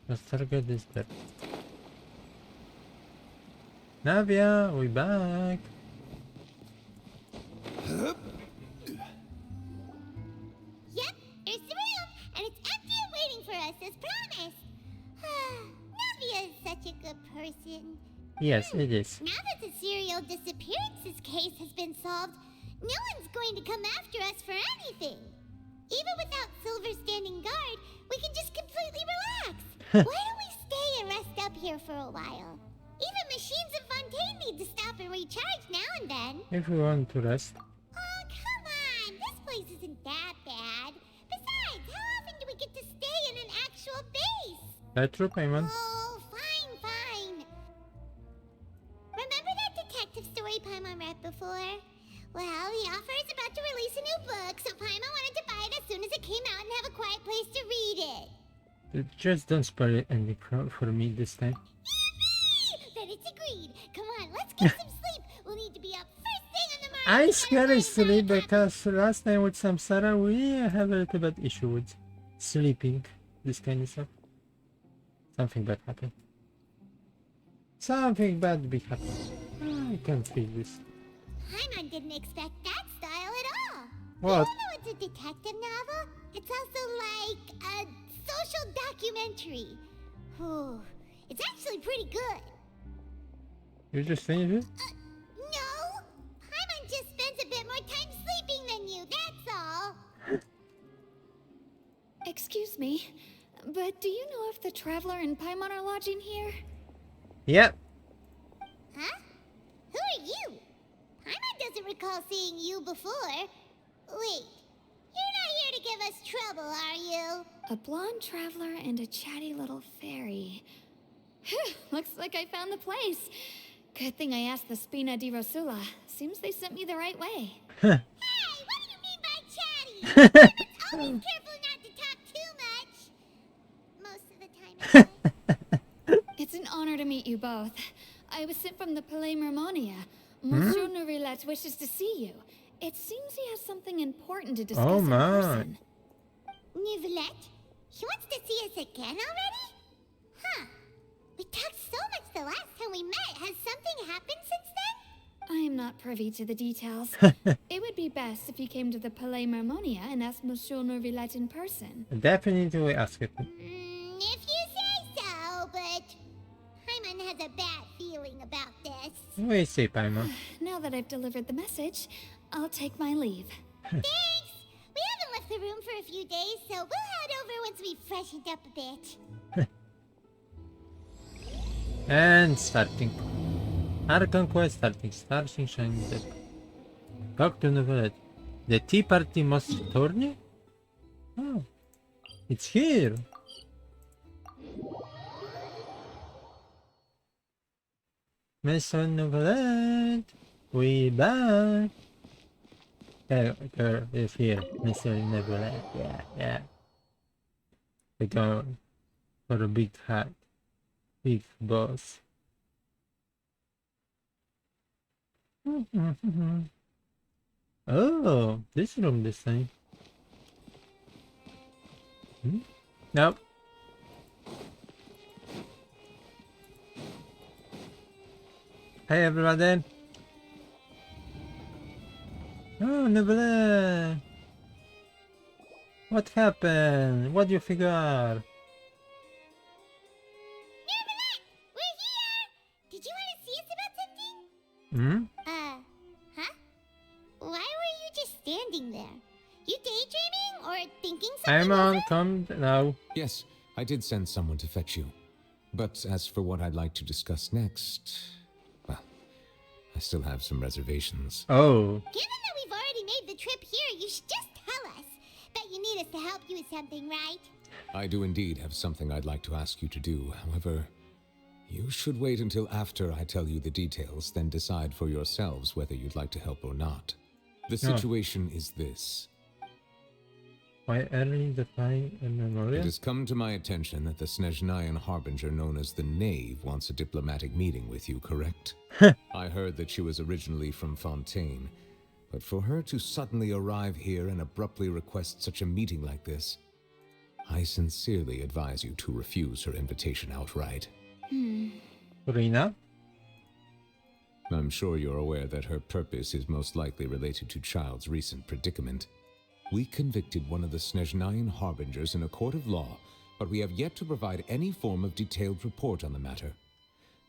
Let's target this there. Navia, we back. Yep, there's the room, and it's empty and waiting for us as promised. Navia is such a good person. Yes, it is. Now that the serial disappearances case has been solved, no one's going to come after us for anything. Even without Silver standing guard, we can just completely relax. Why don't we stay and rest up here for a while? Even machines in Fontaine need to stop and recharge now and then. If we want to rest. Oh, come on! This place isn't that bad. Besides, how often do we get to stay in an actual base? That's true, Paimon. Oh, fine. Remember that detective story Paimon read before? Well, the author is about to release a new book, so Paimon wanted to buy it as soon as it came out and have a quiet place to read it. Just don't spoil it any for me this time. Yippee! Then it's agreed. Come on, let's get some sleep. We'll need to be up first thing in the morning. I scared sleep because last time with Samsara we have a little bit issue with sleeping. This kind of stuff. Something bad happened. Something bad be happening. I can feel this. Paimon didn't expect that style at all. What? Even though it's a detective novel, it's also like a social documentary. Whew. It's actually pretty good. You just finished it? No. Paimon just spends a bit more time sleeping than you, that's all. Excuse me, but do you know if the Traveler and Paimon are lodging here? Yep. Huh? Who are you? Paimon doesn't recall seeing you before. Wait, you're not here to give us trouble, are you? A blonde traveler and a chatty little fairy. Phew, looks like I found the place. Good thing I asked the Spina di Rosula. Seems they sent me the right way. Hey, what do you mean by chatty? Paimon's always careful not to talk too much. Most of the time. It's an honor to meet you both. I was sent from the Palais Mermonia. Monsieur Nourillet wishes to see you. It seems he has something important to discuss Oh, in my. person. Nivelette? He wants to see us again already? Huh. We talked so much the last time we met. Has something happened since then? I am not privy to the details. It would be best if you came to the Palais Mermonia and asked Monsieur Nourillet in person. Definitely ask it. If you say so, but Paimon has a bad feeling about this. We see, Paimon. Now that I've delivered the message, I'll take my leave. Thanks! We haven't left the room for a few days, so we'll head over once we've freshened up a bit. And starting. Archon quest starting shining deck. Talk to Novelette. The Tea Party must tourney? Oh. It's here. Maison Novelette. We back. Girl is here. Maison Novelette. Yeah. We're going for a big hat. Big boss. Oh, this room this time. Nope. Hey everybody. Oh, Nebula. What happened? What do you figure? Nivelette! We're here! Did you want to see us about something? Huh? Why were you just standing there? You daydreaming or thinking something I'm on, over? come now. Yes, I did send someone to fetch you. But as for what I'd like to discuss next, well, I still have some reservations. Oh. Given that we've already made the trip here, you should just tell us. Bet you need us to help you with something, right? I do indeed have something I'd like to ask you to do. However, you should wait until after I tell you the details, then decide for yourselves whether you'd like to help or not. The situation is this. Why early the time in It Memoria? has come to my attention that the Snezhnayan Harbinger known as the Knave wants a diplomatic meeting with you, correct? I heard that she was originally from Fontaine, but for her to suddenly arrive here and abruptly request such a meeting like this, I sincerely advise you to refuse her invitation outright. Furina? I'm sure you're aware that her purpose is most likely related to Child's recent predicament. We convicted one of the Snezhnayan harbingers in a court of law, but we have yet to provide any form of detailed report on the matter.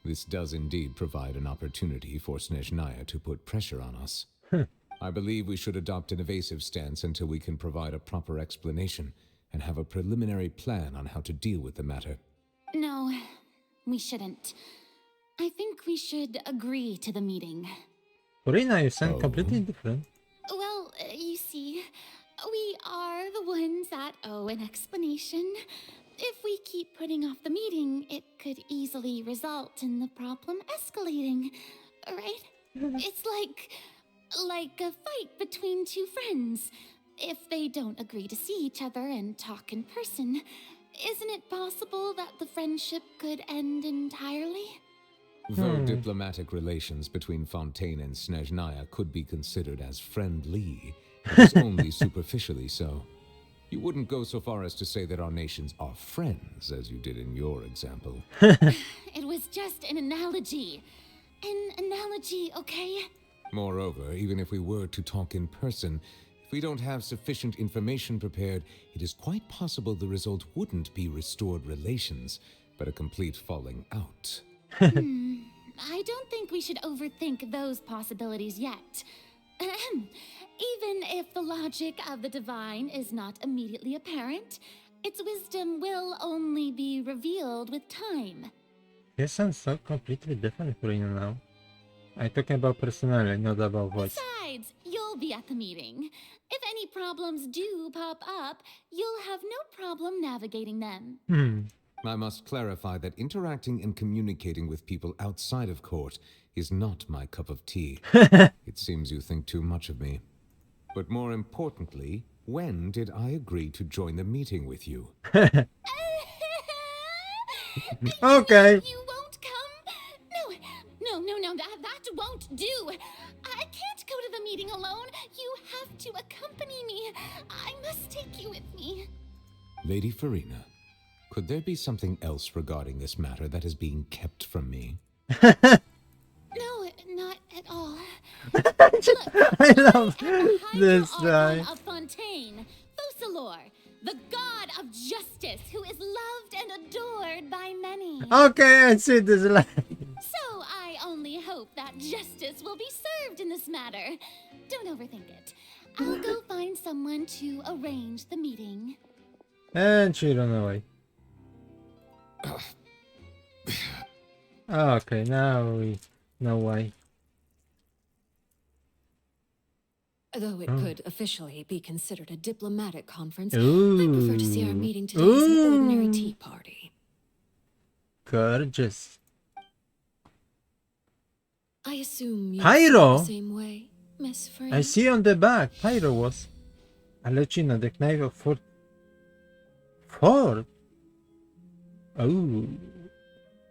This does indeed provide an opportunity for Snezhnaya to put pressure on us. I believe we should adopt an evasive stance until we can provide a proper explanation and have a preliminary plan on how to deal with the matter. No, we shouldn't. I think we should agree to the meeting. Furina, you sound completely different. Well, you see, we are the ones that owe an explanation. If we keep putting off the meeting, it could easily result in the problem escalating, right? It's like a fight between two friends. If they don't agree to see each other and talk in person, isn't it possible that the friendship could end entirely? Though diplomatic relations between Fontaine and Snezhnaya could be considered as friendly, it is only superficially so. You wouldn't go so far as to say that our nations are friends, as you did in your example. It was just an analogy. An analogy, okay? Moreover, even if we were to talk in person, if we don't have sufficient information prepared, it is quite possible the result wouldn't be restored relations, but a complete falling out. I don't think we should overthink those possibilities yet. Even if the logic of the divine is not immediately apparent, its wisdom will only be revealed with time. You sound so completely different, Furina, now. I'm talking about personality, not about voice. Besides, you'll be at the meeting. If any problems do pop up, you'll have no problem navigating them. I must clarify that interacting and communicating with people outside of court is not my cup of tea. It seems you think too much of me. But more importantly, when did I agree to join the meeting with you? Okay. You won't come? No, that won't do. I can't go to the meeting alone. You have to accompany me. I must take you with me. Lady Furina, could there be something else regarding this matter that is being kept from me? No, not at all. I love this Hydra guy. Archon of Fontaine, Focalor, the god of justice, who is loved and adored by many. Okay, I see this line. So I only hope that justice will be served in this matter. Don't overthink it. I'll go find someone to arrange the meeting. And she ran away. Okay, now we know why. Though it could officially be considered a diplomatic conference, I Ooh. prefer to see our meeting today as an ordinary Ooh. tea party. Gorgeous. I assume you Pyro? feel the same way, Miss Free. I see on the back, Pyro was. I'll let you know, the knife of 4. 4? Oh.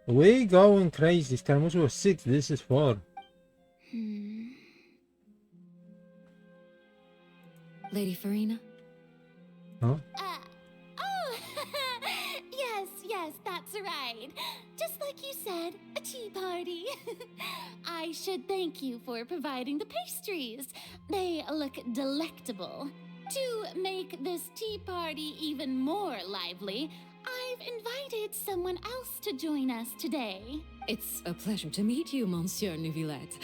We going crazy. Scaramouche was 6, this is 4. Lady Farina? Huh? Oh, yes, that's right. Just like you said, a tea party. I should thank you for providing the pastries. They look delectable. To make this tea party even more lively, I've invited someone else to join us today. It's a pleasure to meet you, Monsieur Neuvillette.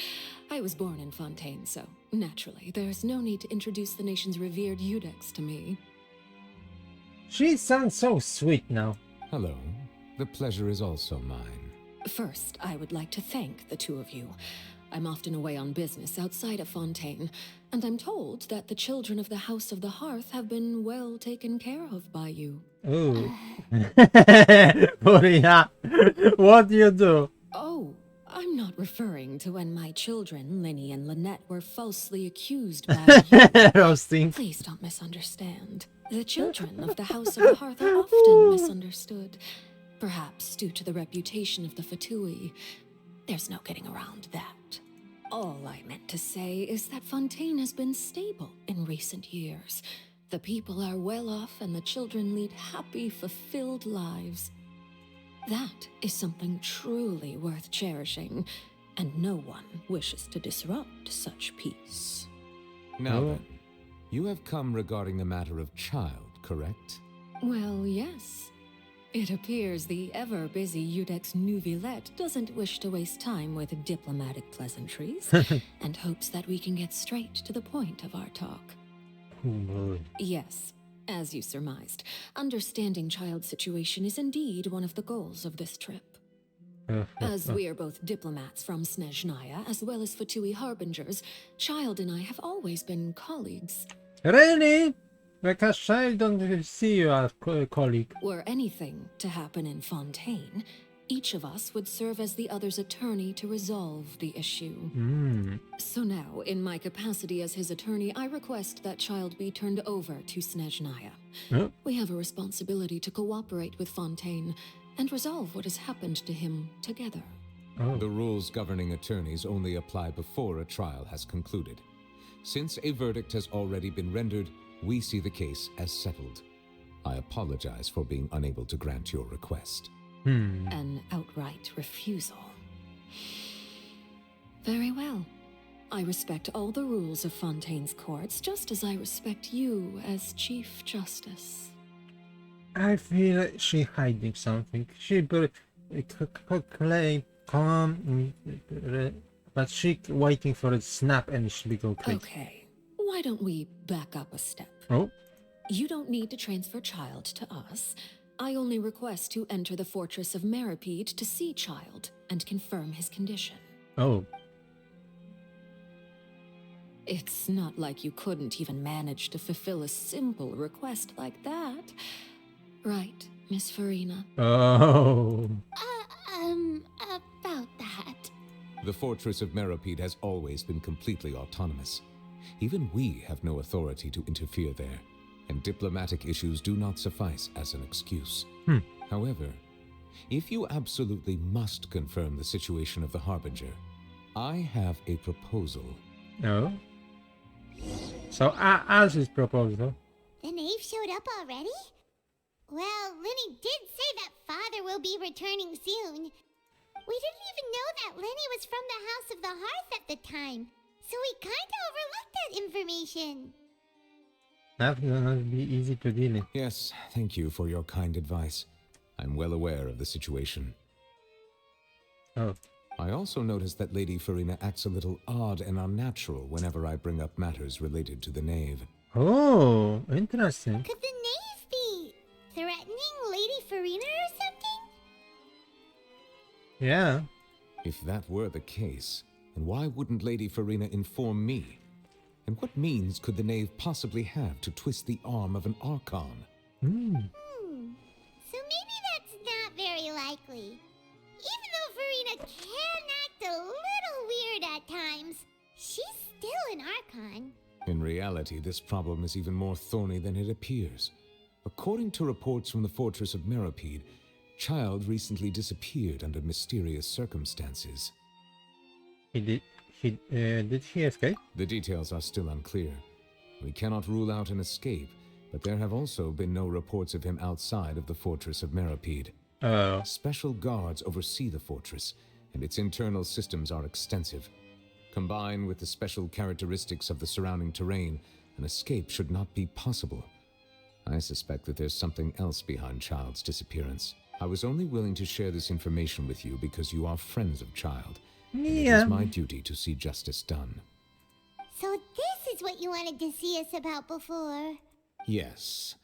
I was born in Fontaine, so naturally, there's no need to introduce the nation's revered Eudex to me. She sounds so sweet now. Hello. The pleasure is also mine. First, I would like to thank the two of you. I'm often away on business outside of Fontaine, and I'm told that the children of the House of the Hearth have been well taken care of by you. Oh. Maria, what do you do? Oh, I'm not referring to when my children, Linny and Lynette, were falsely accused by you. Roasting. Please don't misunderstand. The children of the House of the Hearth are often misunderstood. Perhaps due to the reputation of the Fatui. There's no getting around that. All I meant to say is that Fontaine has been stable in recent years. The people are well off and the children lead happy, fulfilled lives. That is something truly worth cherishing, and no one wishes to disrupt such peace. Now Oh. then, you have come regarding the matter of child, correct? Well, yes. It appears the ever-busy Judex Nuvillette doesn't wish to waste time with diplomatic pleasantries, and hopes that we can get straight to the point of our talk. Oh boy. Yes, as you surmised, understanding child's situation is indeed one of the goals of this trip. As we are both diplomats from Snezhnaya, as well as Fatui harbingers, Child and I have always been colleagues. Really? Because Child don't see you as a colleague. Were anything to happen in Fontaine, each of us would serve as the other's attorney to resolve the issue. So now, in my capacity as his attorney, I request that Child be turned over to Snezhnaya. Oh. We have a responsibility to cooperate with Fontaine and resolve what has happened to him together. Oh. The rules governing attorneys only apply before a trial has concluded. Since a verdict has already been rendered, we see the case as settled. I apologize for being unable to grant your request. An outright refusal. Very well. I respect all the rules of Fontaine's courts, just as I respect you as Chief Justice. I feel she hiding something. She claim calm, but she waiting for a snap and she be go crazy. Okay, why don't we back up a step? Oh. You don't need to transfer Child to us. I only request to enter the fortress of Meripede to see Child and confirm his condition. Oh. It's not like you couldn't even manage to fulfill a simple request like that. Right, Miss Farina? Oh. About that. The fortress of Meripede has always been completely autonomous. Even we have no authority to interfere there, and diplomatic issues do not suffice as an excuse. However, if you absolutely must confirm the situation of the Harbinger, I have a proposal. No. So, as his proposal. The knave showed up already? Well, Lenny did say that father will be returning soon. We didn't even know that Lenny was from the House of the Hearth at the time, so we kinda overlooked that information. That's gonna be easy to deal in. Yes, thank you for your kind advice. I'm well aware of the situation. Oh. I also noticed that Lady Farina acts a little odd and unnatural whenever I bring up matters related to the knave. Oh, interesting. Could the knave be threatening Lady Farina or something? Yeah. If that were the case, then why wouldn't Lady Farina inform me? And what means could the knave possibly have to twist the arm of an archon? So maybe that's not very likely. Even though Farina can act a little weird at times, she's still an archon. In reality, this problem is even more thorny than it appears. According to reports from the fortress of Meripede, Child recently disappeared under mysterious circumstances. Did he escape? The details are still unclear. We cannot rule out an escape, but there have also been no reports of him outside of the fortress of Meripede. Oh. Special guards oversee the fortress, and its internal systems are extensive. Combined with the special characteristics of the surrounding terrain, an escape should not be possible. I suspect that there's something else behind Child's disappearance. I was only willing to share this information with you because you are friends of Child. And it Yeah. is my duty to see justice done. So this is what you wanted to see us about before. Yes.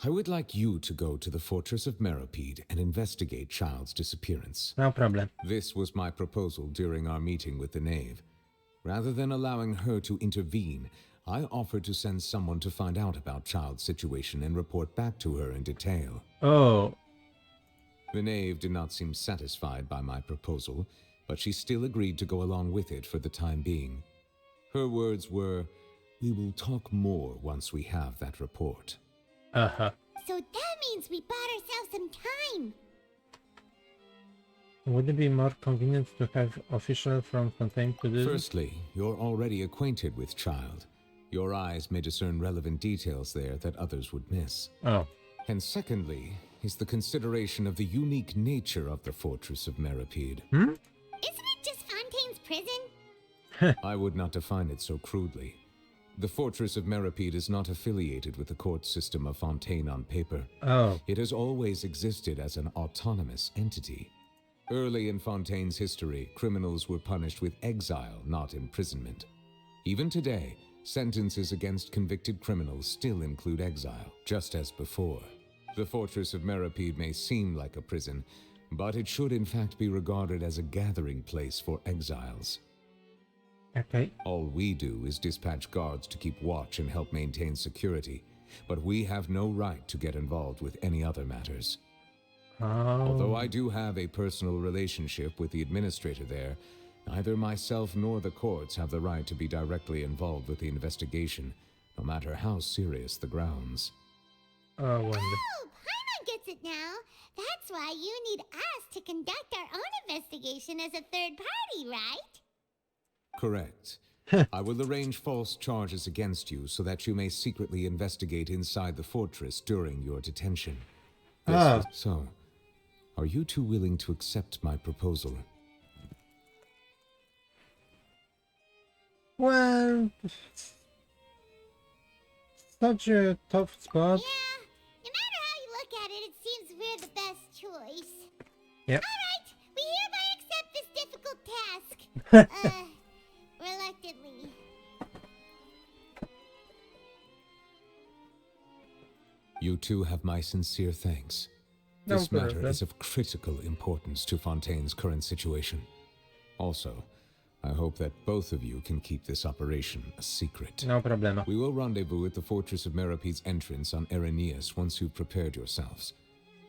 I would like you to go to the fortress of Meripede and investigate Child's disappearance. No problem. This was my proposal during our meeting with the knave. Rather than allowing her to intervene, I offered to send someone to find out about Child's situation and report back to her in detail. Oh. The knave did not seem satisfied by my proposal, but she still agreed to go along with it for the time being. Her words were, "We will talk more once we have that report." Uh-huh. So that means we bought ourselves some time. Would it be more convenient to have official from Fontaine to do this? Firstly, you're already acquainted with Child. Your eyes may discern relevant details there that others would miss. Oh. And secondly, is the consideration of the unique nature of the Fortress of Meripede. Hmm? Isn't it just Fontaine's prison? I would not define it so crudely. The Fortress of Meripede is not affiliated with the court system of Fontaine on paper. Oh. It has always existed as an autonomous entity. Early in Fontaine's history, criminals were punished with exile, not imprisonment. Even today, sentences against convicted criminals still include exile, just as before. The Fortress of Meripede may seem like a prison, but it should in fact be regarded as a gathering place for exiles. Okay. All we do is dispatch guards to keep watch and help maintain security, but we have no right to get involved with any other matters. Although I do have a personal relationship with the administrator there, neither myself nor the courts have the right to be directly involved with the investigation, no matter how serious the grounds. Oh, wonderful. Oh, Paimon gets it now. That's why you need us to conduct our own investigation as a third party, right? Correct. I will arrange false charges against you so that you may secretly investigate inside the fortress during your detention. Ah. So, are you two willing to accept my proposal? Well, such a tough spot. Yeah, no matter how you look at it, it seems we're the best choice. Yep. Alright, we hereby accept this difficult task. Reluctantly. You two have my sincere thanks. No This matter problem. is of critical importance to Fontaine's current situation. Also, I hope that both of you can keep this operation a secret. No problema. We will rendezvous at the Fortress of Meripede's entrance on Erenius once you've prepared yourselves.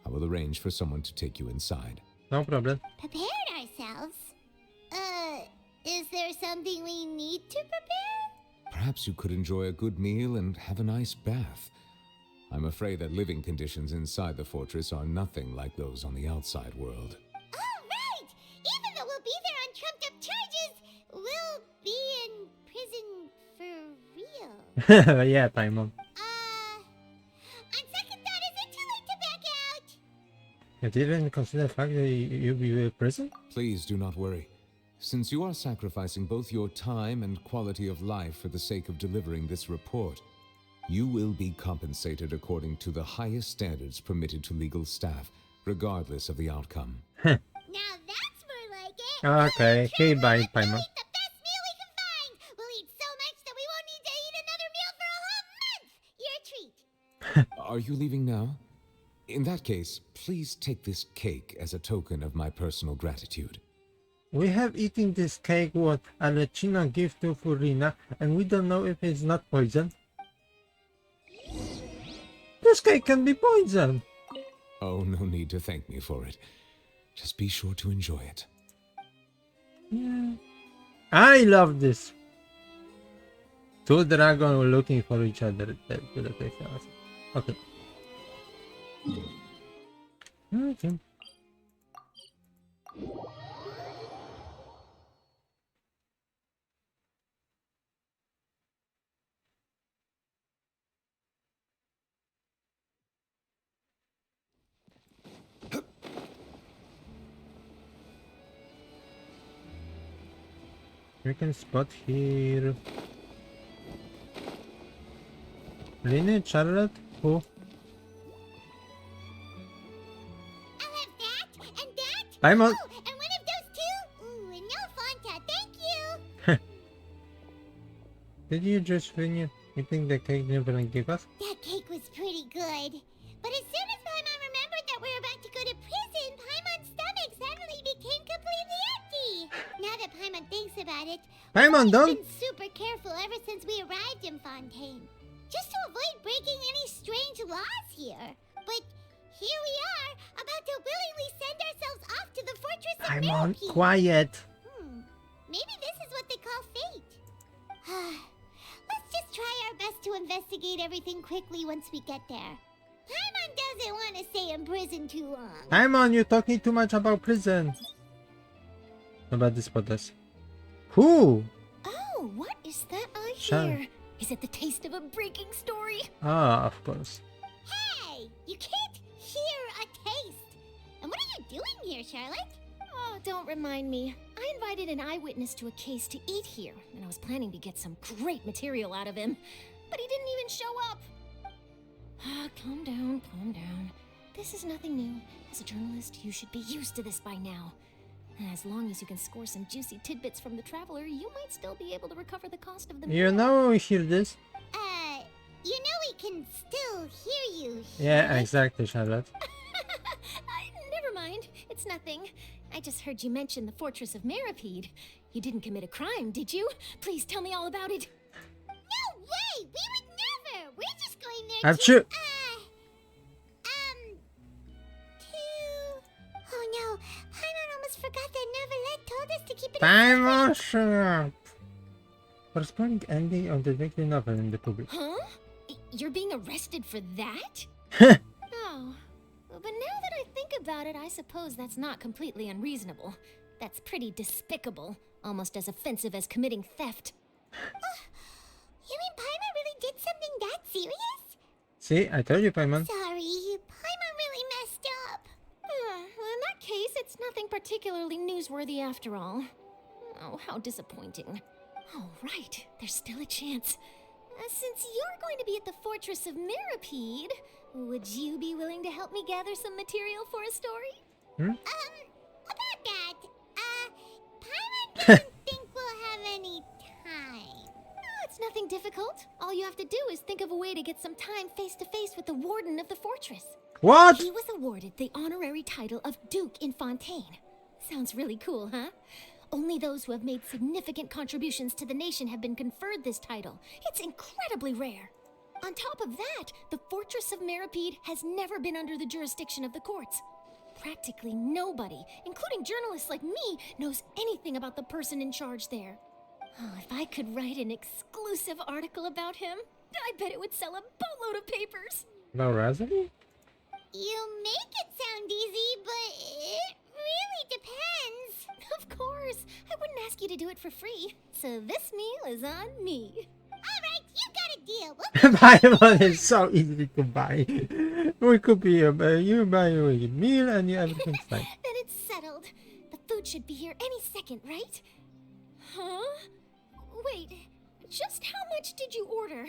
I will arrange for someone to take you inside. No problem. Prepared ourselves? Is there something we need to prepare? Perhaps you could enjoy a good meal and have a nice bath. I'm afraid that living conditions inside the fortress are nothing like those on the outside world. Oh, right! Even though we'll be there on trumped-up charges, we'll be in prison for real. Yeah, Paimon. On second thought, is it too late to back out? You didn't consider the fact that you'll be in prison? Please do not worry. Since you are sacrificing both your time and quality of life for the sake of delivering this report, you will be compensated according to the highest standards permitted to legal staff, regardless of the outcome. Now that's more like it. Okay, hey, bye, Paimon. We'll eat the best meal we can find. We'll eat so much that we won't need to eat another meal for a whole month. You're a treat. Are you leaving now? In that case, please take this cake as a token of my personal gratitude. We have eaten this cake what Alecina gave to Furina, and we don't know if it's not poison. This cake can be poison. Oh, no need to thank me for it. Just be sure to enjoy it. Yeah. I love this. Two dragons looking for each other. Okay. Okay. We can spot here. Lineage Charlotte? Who? I'll have that and that. Paimon! Oh, and one of those two. Ooh, and no Fanta, thank you. Did you just finish eating the cake you're gonna give us? That cake was pretty good. But as soon as Paimon remembered that we're about to go to prison, Paimon's stomach suddenly became completely empty. Now that Paimon thinks about it, Paimon, we've don't! been super careful ever since we arrived in Fontaine. Just to avoid breaking any strange laws here. But here we are, about to willingly send ourselves off to the Fortress of Paimon, Meripede. quiet! Maybe this is what they call fate. Let's just try our best to investigate everything quickly once we get there. Paimon doesn't want to stay in prison too long. Paimon, you're talking too much about prison. About this podcast. Who? Oh, what is that I Sharon. hear? Is it the taste of a breaking story? Ah, of course. Hey, you can't hear a taste. And what are you doing here, Charlotte? Oh, don't remind me. I invited an eyewitness to a case to eat here, and I was planning to get some great material out of him. But he didn't even show up. Ah, calm down, calm down. This is nothing new. As a journalist, you should be used to this by now. And as long as you can score some juicy tidbits from the traveler, you might still be able to recover the cost of the You meal. know we hear this? You know we can still hear you. Yeah, Charlotte. exactly, Charlotte. Never mind. It's nothing. I just heard you mention the Fortress of Meripede. You didn't commit a crime, did you? Please tell me all about it. No way! We would never! We're just going there Achoo! Oh no, Paimon almost forgot that Neverlet told us to keep it Paimon, shut up! Corresponding ending of the weekly novel in the public. Huh? You're being arrested for that? Oh. But now that I think about it, I suppose that's not completely unreasonable. That's pretty despicable. Almost as offensive as committing theft. You mean Paimon really did something that serious? See, I told you, Paimon. Sorry, Paimon really messed up. Well, in that case, it's nothing particularly newsworthy after all. Oh, how disappointing. Oh, right. There's still a chance. Since you're going to be at the Fortress of Meripede, would you be willing to help me gather some material for a story? About that, Paimon doesn't think we'll have any time. Oh, it's nothing difficult. All you have to do is think of a way to get some time face-to-face with the warden of the fortress. What? He was awarded the honorary title of Duke in Fontaine. Sounds really cool, huh? Only those who have made significant contributions to the nation have been conferred this title. It's incredibly rare. On top of that, the Fortress of Meripede has never been under the jurisdiction of the courts. Practically nobody, including journalists like me, knows anything about the person in charge there. Oh, if I could write an exclusive article about him, I bet it would sell a boatload of papers. No, Rosalie? You make it sound easy, but it really depends. Of course, I wouldn't ask you to do it for free. So this meal is on me. Alright, you got a deal. We'll Paimon is so easy to buy. We could be you buy a meal and you everything's fine. Then it's settled. The food should be here any second, right? Huh? Wait, just how much did you order?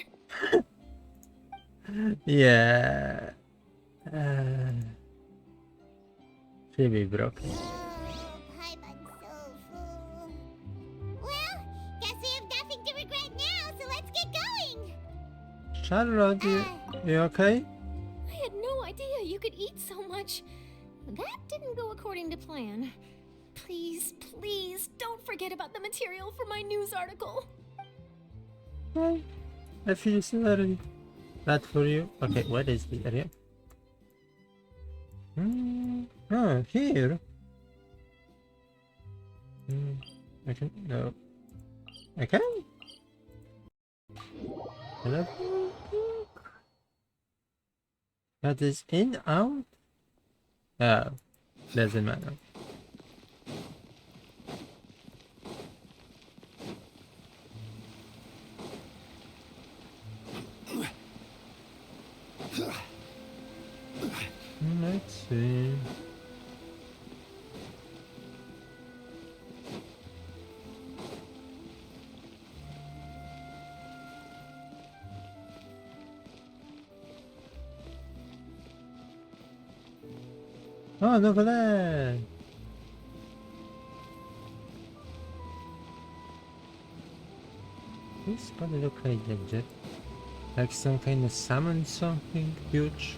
Yeah. She'll be broken. Oh, Paimon's so full. Well, guess we have nothing to regret now, so let's get going. Charlotte, you okay? I had no idea you could eat so much. That didn't go according to plan. Please, please, don't forget about the material for my news article. Well, I feel sorry. That for you. Okay, what is the area? Oh, here. I can. No. I can? Hello? That is in, out? Oh, doesn't matter. Let's see. Oh, Novelet! This probably look like legit. Like some kind of summon something huge.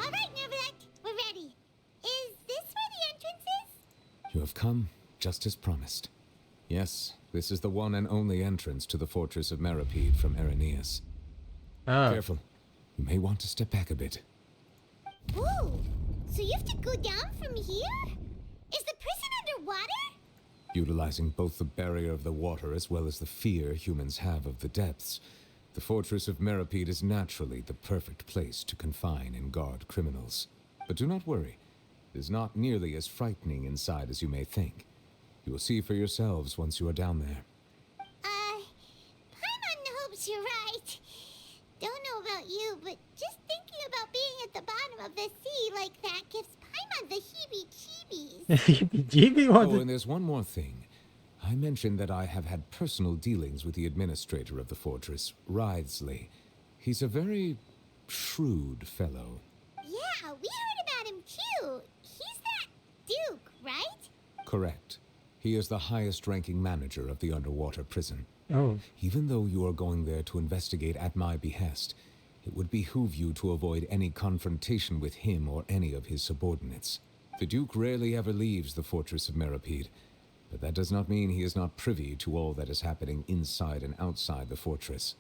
Alright, Neverlet, we're ready. Is this where the entrance is? You have come, just as promised. Yes, this is the one and only entrance to the Fortress of Meripede from Irenaeus. Oh, Careful. You may want to step back a bit. Whoa, so you have to go down from here? Is the prison underwater? Utilizing both the barrier of the water as well as the fear humans have of the depths, the Fortress of Meripede is naturally the perfect place to confine and guard criminals. But do not worry. It is not nearly as frightening inside as you may think. You will see for yourselves once you are down there. Paimon hopes you're right. Don't know about you, but just thinking about being at the bottom of the sea like that gives Paimon the heebie-jeebies. Heebie-jeebie? What Oh, the- and there's one more thing. I mentioned that I have had personal dealings with the administrator of the fortress, Wriothesley. He's a very shrewd fellow. Yeah, we heard about him too. He's that Duke, right? Correct. He is the highest-ranking manager of the underwater prison. Oh, Even though you are going there to investigate at my behest, it would behoove you to avoid any confrontation with him or any of his subordinates. The Duke rarely ever leaves the fortress of Meripede, but that does not mean he is not privy to all that is happening inside and outside the fortress.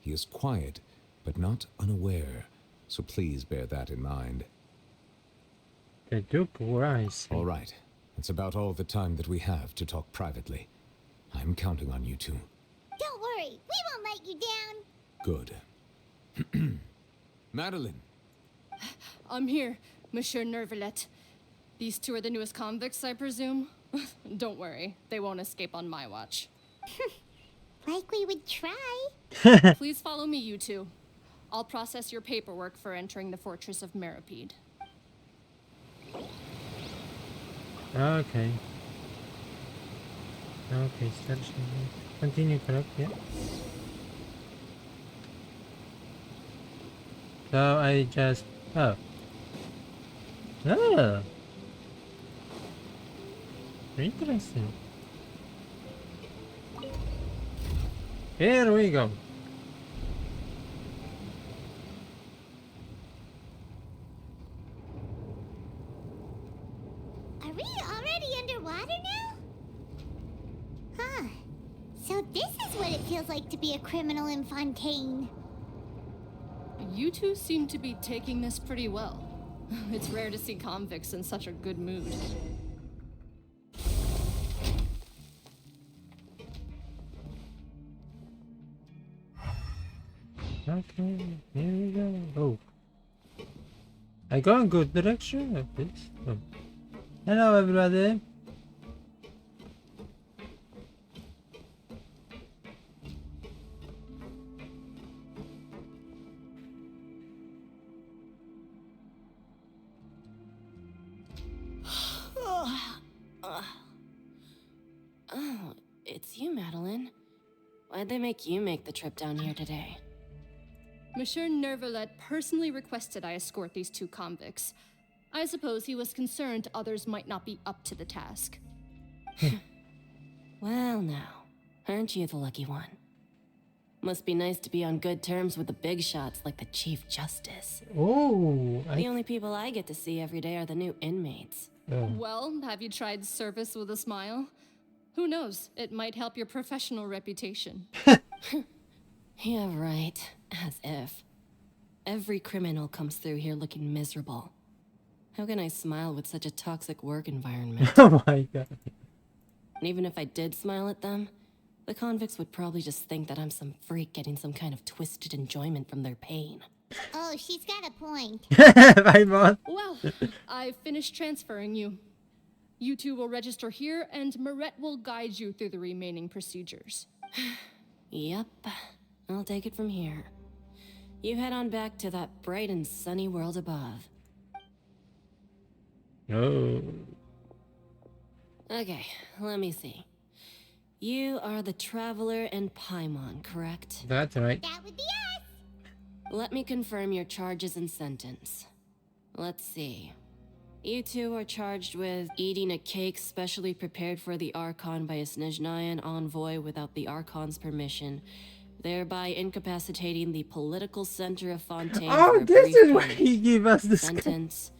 He is quiet, but not unaware, so please bear that in mind. the Duke Rise. All right, that's about all the time that we have to talk privately. I'm counting on you two. Don't worry, we won't let you down. Good. Madeline! I'm here, Monsieur Nervalet. These two are the newest convicts, I presume? Don't worry, they won't escape on my watch. Like we would try. Please follow me, you two. I'll process your paperwork for entering the fortress of Meripede. Okay. Okay, start. Continue, correct? Yeah. So I just. Oh. Oh. Interesting. Here we go. Are we already underwater now? Huh. So this is what it feels like to be a criminal in Fontaine. You two seem to be taking this pretty well. It's rare to see convicts in such a good mood. Okay, here we go. Oh. I go in good direction of this. Oh. Hello everybody. Oh, it's you, Madeline. Why'd they make you make the trip down here today? Monsieur Nervalet personally requested I escort these two convicts. I suppose he was concerned others might not be up to the task. Well, now, aren't you the lucky one? Must be nice to be on good terms with the big shots like the Chief Justice. Oh, The only people I get to see every day are the new inmates. Well, have you tried service with a smile? Who knows, it might help your professional reputation. Yeah, right. As if. Every criminal comes through here looking miserable. How can I smile with such a toxic work environment? Oh my god. And even if I did smile at them, the convicts would probably just think that I'm some freak getting some kind of twisted enjoyment from their pain. Oh, she's got a point. Bye, Mon. Well, I've finished transferring you. You two will register here, and Marette will guide you through the remaining procedures. Yep, I'll take it from here. You head on back to that bright and sunny world above. Oh. Okay, let me see. You are the Traveler and Paimon, correct? That's right. That would be us. Let me confirm your charges and sentence. Let's see. You two are charged with eating a cake specially prepared for the Archon by a Snezhnayan envoy without the Archon's permission, thereby incapacitating the political center of Fontaine for Oh, a this brief is why period. he gave us this. Sentence,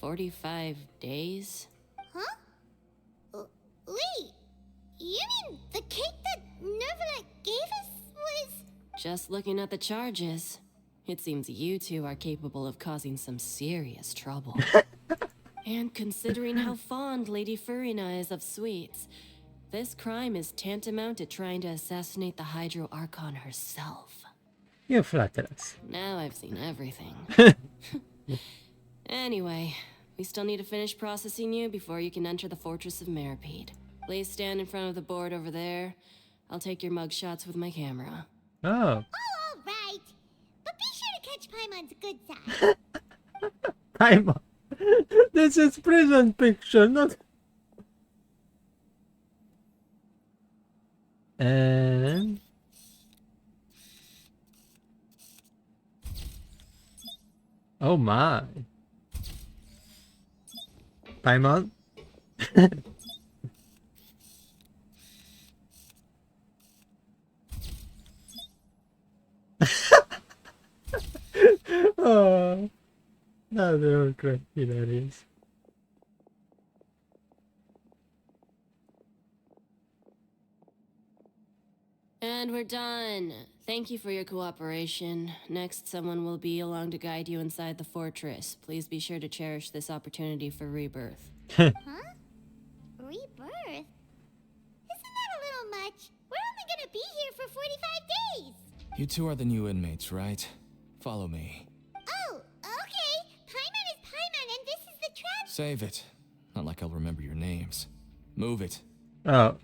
45 days? Huh? Wait, you mean the cake that Nervalet gave us was... Just looking at the charges, it seems you two are capable of causing some serious trouble. And considering how fond Lady Furina is of sweets, this crime is tantamount to trying to assassinate the Hydro Archon herself. You flatter us. Now I've seen everything. Anyway, we still need to finish processing you before you can enter the Fortress of Meripede. Please stand in front of the board over there. I'll take your mug shots with my camera. Oh, Oh, all right. But be sure to catch Paimon's good side. Paimon. This is prison picture, not. And oh my, Paimon. Oh, that's really great. Hilarious. And we're done. Thank you for your cooperation. Next, someone will be along to guide you inside the fortress. Please be sure to cherish this opportunity for rebirth. Huh? Rebirth? Isn't that a little much? We're only gonna be here for 45 days. You two are the new inmates, right? Follow me. Oh, okay. Paimon is Paimon, and this is the trap. Save it. Not like I'll remember your names. Move it. Oh,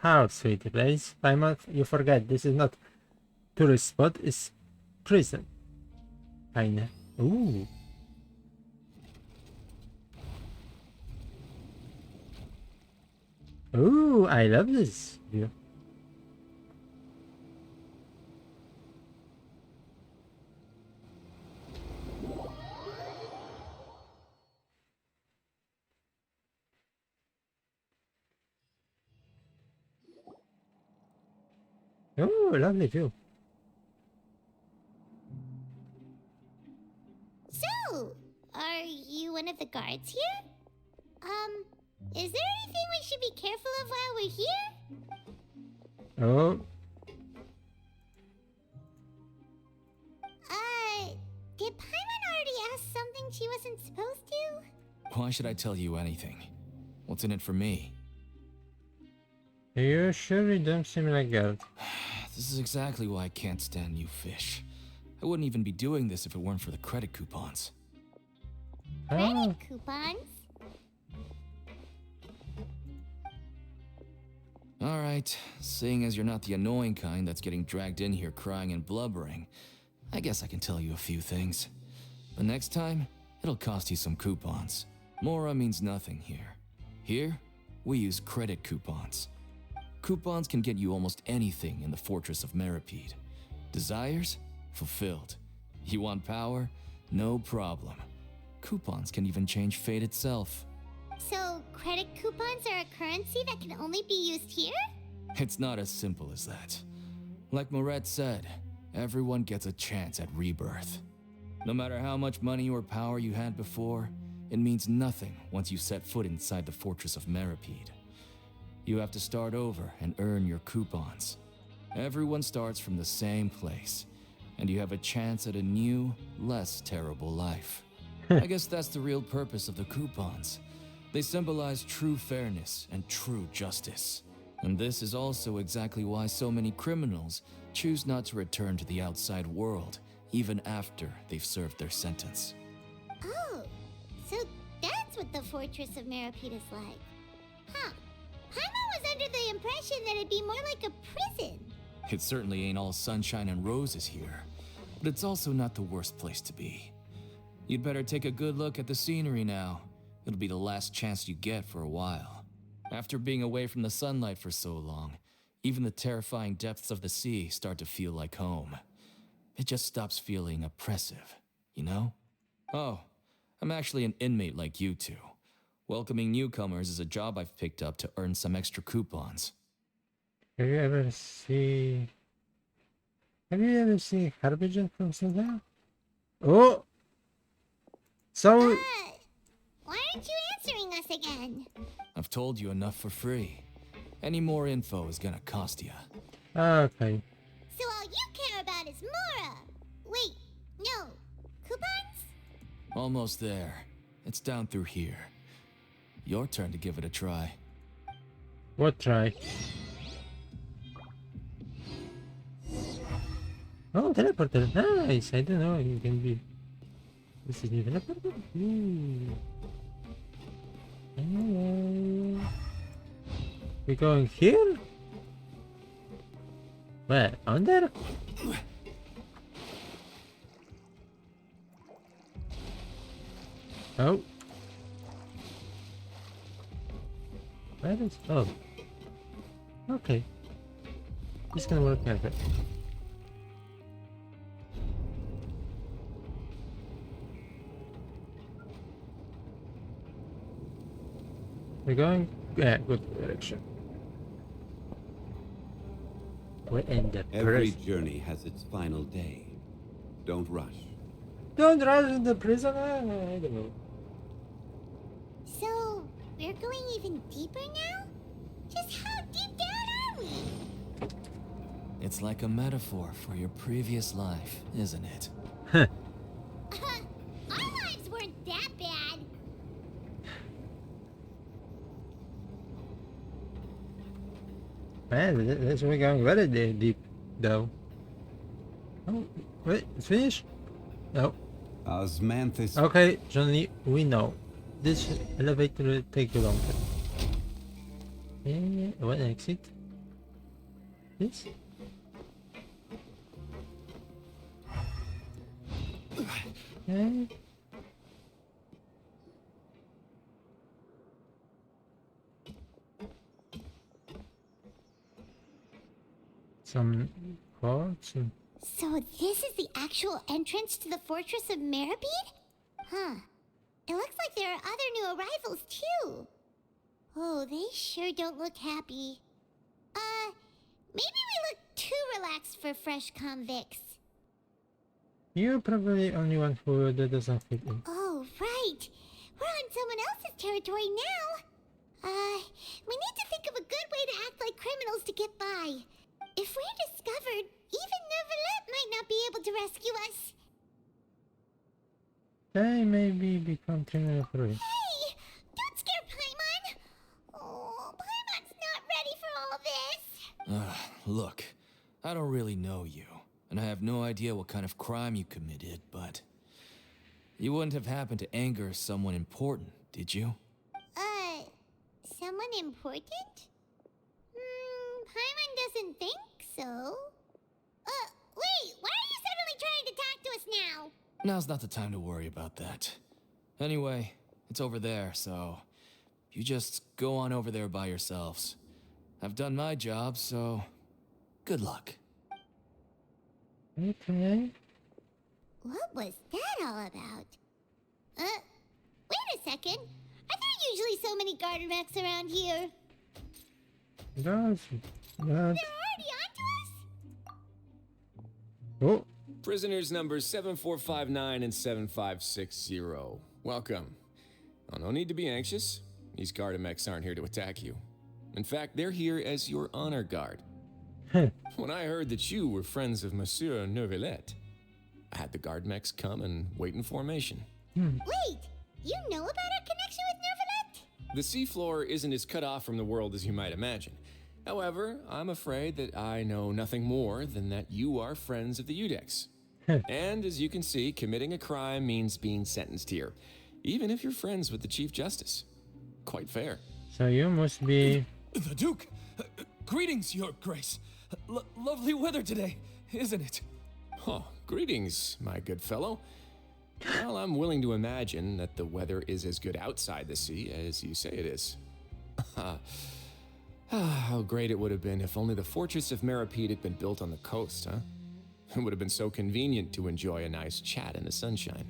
how sweet it is. Paimon, you forget this is not tourist spot, it's prison. Kinda. Ooh. Ooh, I love this view. Oh, lovely view. So, are you one of the guards here? Is there anything we should be careful of while we're here? Oh, Did Paimon already ask something she wasn't supposed to? Why should I tell you anything? What's in it for me? you surely don't seem like that. This is exactly why I can't stand you fish. I wouldn't even be doing this if it weren't for the credit coupons. Credit coupons? Alright, seeing as you're not the annoying kind that's getting dragged in here crying and blubbering, I guess I can tell you a few things. But next time, it'll cost you some coupons. Mora means nothing here. Here, we use credit coupons. Coupons can get you almost anything in the Fortress of Meripede. Desires? Fulfilled. You want power? No problem. Coupons can even change fate itself. So, credit coupons are a currency that can only be used here? It's not as simple as that. Like Moret said, everyone gets a chance at rebirth. No matter how much money or power you had before, it means nothing once you set foot inside the Fortress of Meripede. You have to start over and earn your coupons. Everyone starts from the same place, and you have a chance at a new, less terrible life. I guess that's the real purpose of the coupons. They symbolize true fairness and true justice. And this is also exactly why so many criminals choose not to return to the outside world, even after they've served their sentence. Oh, so that's what the Fortress of Meripede is like. Huh. Paimon was under the impression that it'd be more like a prison. It certainly ain't all sunshine and roses here, but it's also not the worst place to be. You'd better take a good look at the scenery now. It'll be the last chance you get for a while. After being away from the sunlight for so long, even the terrifying depths of the sea start to feel like home. It just stops feeling oppressive, you know? Oh, I'm actually an inmate like you two. Welcoming newcomers is a job I've picked up to earn some extra coupons. Have you ever seen Harbingen from somewhere? Oh! So, Why aren't you answering us again? I've told you enough for free. Any more info is gonna cost you. okay. So all you care about is Mora. Wait, no. Coupons? Almost there. It's down through here. Your turn to give it a try. What try? Oh, teleporter. Nice. I don't know. You can be. This is new teleporter. Ooh. Hello. We going here? Where? Under? Oh. Where is... Oh. Okay. This can work out. We're going... Yeah, good direction. We're in the Every prison. journey has its final day. Don't rush. Don't rush in the prison. I don't know. So, we're going even deeper now? Just how deep down are we? It's like a metaphor for your previous life, isn't it? Our lives weren't that bad. Man, this we're going very deep, though. Oh, wait, it's finished? No. Osmanthus. Okay, Johnny, we know. This elevator will take you longer. Yeah, what exit? This? Okay. Some quartz. So this is the actual entrance to the fortress of Meribed? Huh. It looks like there are other new arrivals too. Oh, they sure don't look happy. Maybe we look too relaxed for fresh convicts. You're probably the only one who doesn't fit in. Oh, right. We're on someone else's territory now. We need to think of a good way to act like criminals to get by. If we're discovered, even Neuvillette might not be able to rescue us. They maybe become criminal free. Hey! Don't scare Paimon! Oh, Paimon's not ready for all this. Look, I don't really know you, and I have no idea what kind of crime you committed, but you wouldn't have happened to anger someone important, did you? Someone important? Paimon doesn't think so. Wait, why are you suddenly trying to talk to us now? Now's not the time to worry about that. Anyway, it's over there, so you just go on over there by yourselves. I've done my job, so good luck. Okay. What was that all about? Wait a second. Are there usually so many garden mechs around here? That's... They're already onto us? Oh. Prisoners numbers 7459 and 7560. Welcome. Oh, no need to be anxious. These Gardamex aren't here to attack you. In fact, they're here as your honor guard. When I heard that you were friends of Monsieur Neuvillette, I had the Gardamex come and wait in formation. Wait, you know about our connection with Neuvillette? The seafloor isn't as cut off from the world as you might imagine. However, I'm afraid that I know nothing more than that you are friends of the Udex. And as you can see, committing a crime means being sentenced here, even if you're friends with the Chief Justice. Quite fair. So you must be... The Duke! Greetings, Your Grace. Lovely weather today, isn't it? Oh, greetings, my good fellow. Well, I'm willing to imagine that the weather is as good outside the sea as you say it is. How great it would have been if only the fortress of Meribed had been built on the coast, huh? It would have been so convenient to enjoy a nice chat in the sunshine.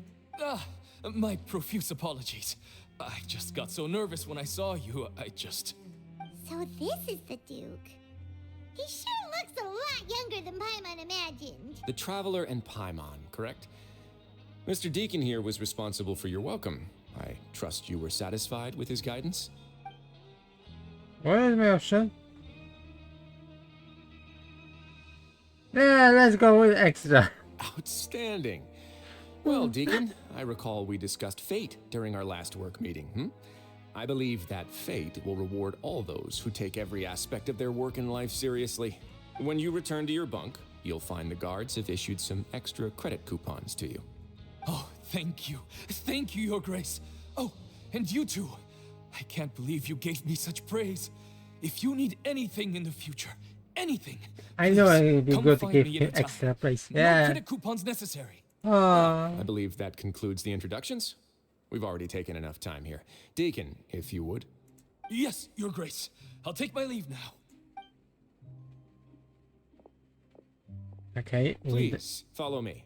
My profuse apologies. I just got so nervous when I saw you, So this is the Duke. He sure looks a lot younger than Paimon imagined. The Traveler and Paimon, correct? Mr. Deacon here was responsible for your welcome. I trust you were satisfied with his guidance? What is my option? Yeah, let's go with extra. Outstanding. Well, Deacon, I recall we discussed fate during our last work meeting, I believe that fate will reward all those who take every aspect of their work in life seriously. When you return to your bunk, you'll find the guards have issued some extra credit coupons to you. Oh, thank you. Thank you, Your Grace. Oh, and you too. I can't believe you gave me such praise. If you need anything in the future, anything, I know I will be come good to find give me him anytime. extra price. No Yeah. credit coupons necessary. Oh. I believe that concludes the introductions. We've already taken enough time here. Deacon, if you would. Yes, Your Grace. I'll take my leave now. Okay. Please, follow me.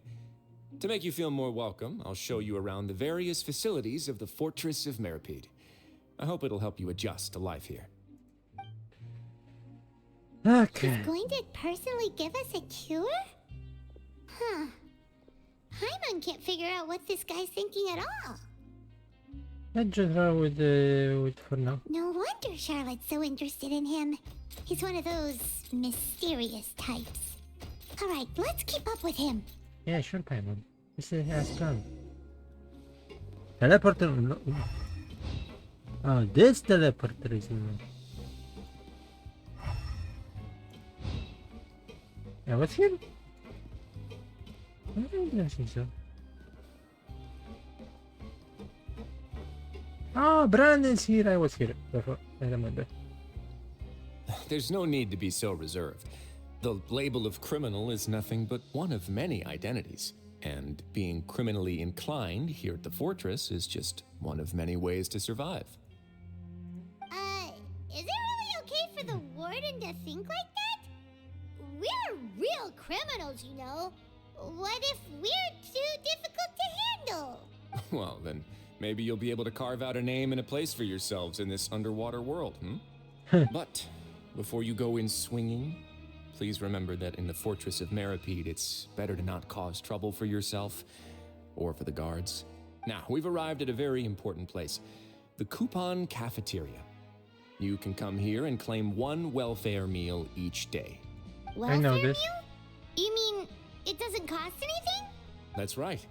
To make you feel more welcome, I'll show you around the various facilities of the Fortress of Meripede. I hope it'll help you adjust to life here. Okay. He's going to personally give us a cure? Huh. Paimon can't figure out what this guy's thinking at all. Let's just roll with for now. No wonder Charlotte's so interested in him. He's one of those mysterious types. Alright, let's keep up with him. Yeah, sure, Paimon. This is has come. Teleporter. No. Oh, this teleporter is. Yeah, what's here? I don't think so. Oh, Brandon's here. I was here before. I remember. There's no need to be so reserved. The label of criminal is nothing but one of many identities. And being criminally inclined here at the fortress is just one of many ways to survive. Is it really okay for the warden to think like that? We're real criminals, you know. What if we're too difficult to handle? Well, then maybe you'll be able to carve out a name and a place for yourselves in this underwater world, But before you go in swinging, please remember that in the Fortress of Meripede, it's better to not cause trouble for yourself or for the guards. Now, we've arrived at a very important place, the Coupon Cafeteria. You can come here and claim one welfare meal each day. Welfare I know this. meal? You mean it doesn't cost anything? That's right.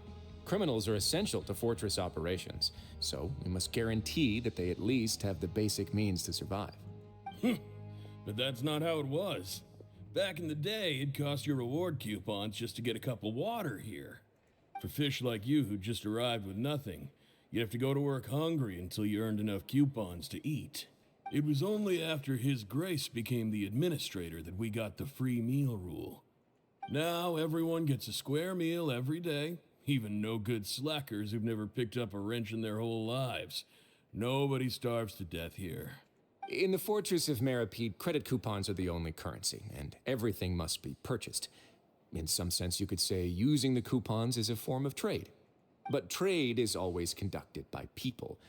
Criminals are essential to fortress operations, so we must guarantee that they at least have the basic means to survive. But that's not how it was. Back in the day, it cost your reward coupons just to get a cup of water here. For fish like you who just arrived with nothing, you'd have to go to work hungry until you earned enough coupons to eat. It was only after His Grace became the administrator that we got the free meal rule. Now everyone gets a square meal every day, even no-good slackers who've never picked up a wrench in their whole lives. Nobody starves to death here. In the Fortress of Meripede, credit coupons are the only currency, and everything must be purchased. In some sense, you could say using the coupons is a form of trade. But trade is always conducted by people.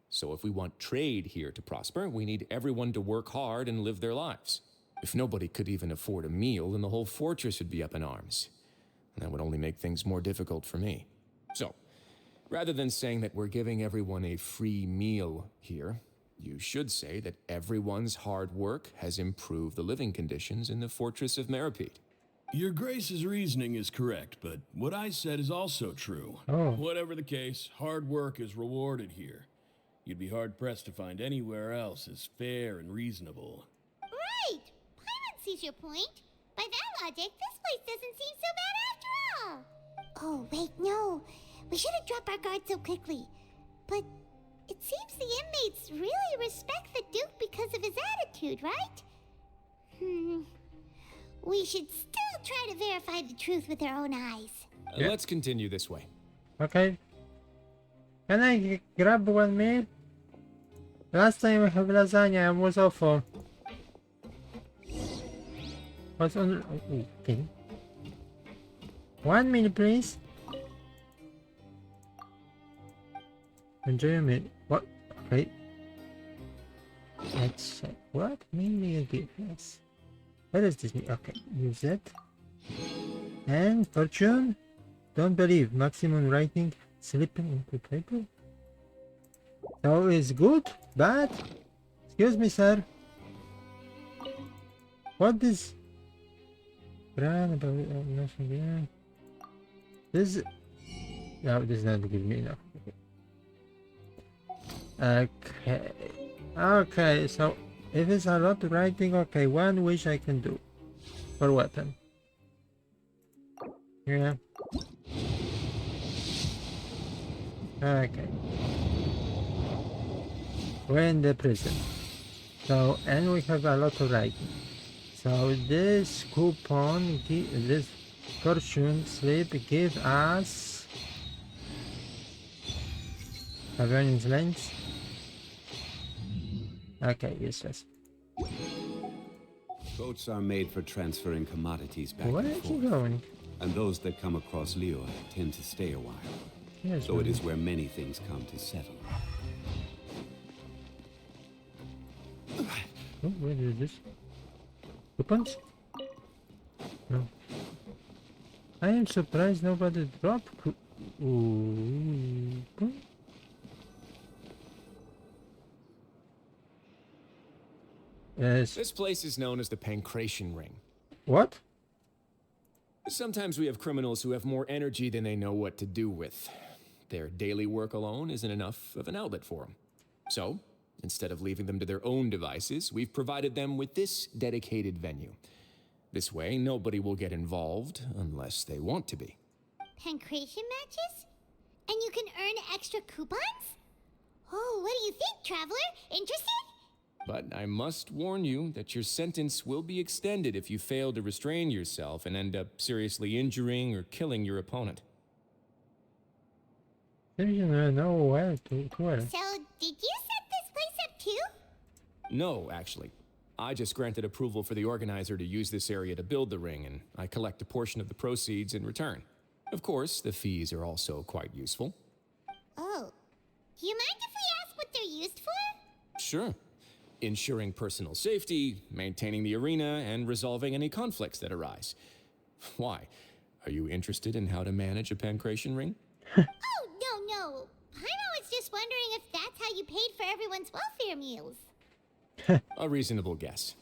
So if we want trade here to prosper, we need everyone to work hard and live their lives. If nobody could even afford a meal, then the whole fortress would be up in arms. And that would only make things more difficult for me. So, rather than saying that we're giving everyone a free meal here, you should say that everyone's hard work has improved the living conditions in the Fortress of Meripede. Your Grace's reasoning is correct, but what I said is also true. Oh. Whatever the case, hard work is rewarded here. You'd be hard-pressed to find anywhere else as fair and reasonable. Right! Paimon sees your point. By that logic, this place doesn't seem so bad after all. Oh, wait, no. We shouldn't drop our guard so quickly. But it seems the inmates really respect the Duke because of his attitude, right? We should still try to verify the truth with our own eyes. Yeah. Let's continue this way. Okay. Can I grab one meal? Last time I have lasagna and was awful. What's on? Okay. One meal, please. Enjoy a meal. What? Okay. Let's check. What meal will give us? What is this meal? Okay, use that. And fortune. Don't believe. Maximum writing. Slipping into paper. So is good? Bad? Excuse me, sir. What is? Brand about nothing. Yeah. This. No, this is not give me enough. Okay. Okay. So if it's a lot of writing, okay. One wish I can do for weapon. Yeah. Okay. We're in the prison. So, and we have a lot of writing. So this coupon, this fortune slip give us Pavilions lens. Okay, useless. Boats are made for transferring commodities back Where and is he forth. going? And those that come across Leo tend to stay a while. Yes, So it is where many things come to settle. Oh, where is this? Coupons? No. I am surprised nobody dropped. Ooh. Yes. This place is known as the Pancration Ring. What? Sometimes we have criminals who have more energy than they know what to do with. Their daily work alone isn't enough of an outlet for them. So, instead of leaving them to their own devices, we've provided them with this dedicated venue. This way, nobody will get involved unless they want to be. Pancration matches? And you can earn extra coupons? Oh, what do you think, traveler? Interested? But I must warn you that your sentence will be extended if you fail to restrain yourself and end up seriously injuring or killing your opponent. There is no where to go. So, did you set this place up too? No, actually. I just granted approval for the organizer to use this area to build the ring, and I collect a portion of the proceeds in return. Of course, the fees are also quite useful. Oh. Do you mind if we ask what they're used for? Sure. Ensuring personal safety, maintaining the arena, and resolving any conflicts that arise. Why? Are you interested in how to manage a pancration ring? Oh, no. Paimon was just wondering if that's how you paid for everyone's welfare meals. A reasonable guess.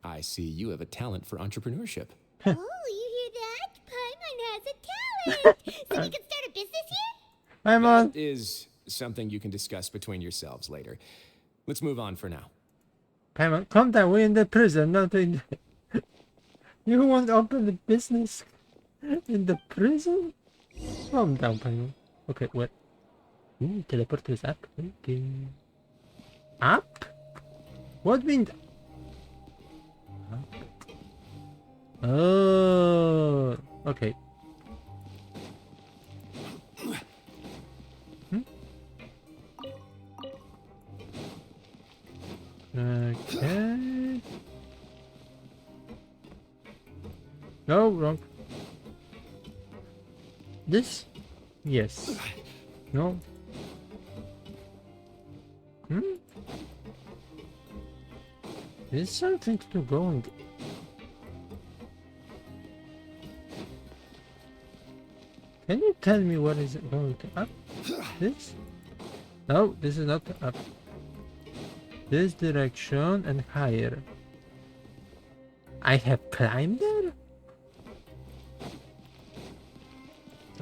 I see you have a talent for entrepreneurship. Oh, you hear that? Paimon has a talent! So we can start a business here? Paimon! That is something you can discuss between yourselves later. Let's move on for now. Paimon, calm down. We're in the prison, not in the... You want to open the business in the prison? Calm down, Paimon. Okay, what? Ooh, teleport is up. Okay. Up? What means... Up? Oh, okay. Okay. No, wrong. This? Yes. No. There's something to going. Can you tell me what is going to up? This? No, this is not up. This direction and higher. I have climbed there?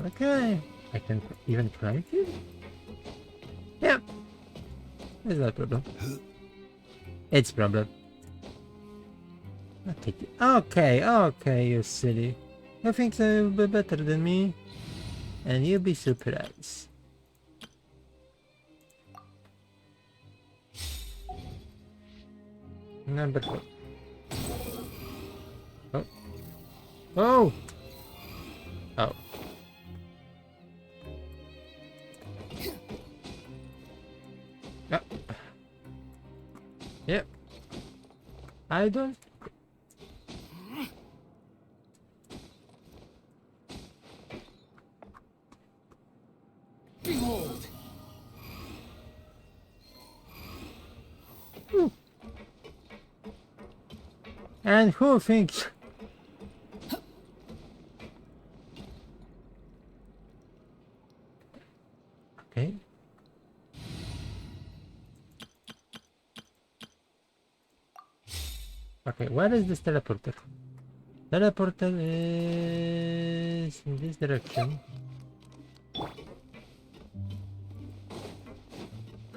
Okay. I can even climb here? Yep. It's not a problem. It's a problem. Okay, you silly. You think you'll be better than me? And you'll be surprised. Number 4. Oh. Oh! Oh. Yep. Yep. I don't... Behold! And who thinks... Okay. Okay, where is this teleporter? Teleporter is in this direction.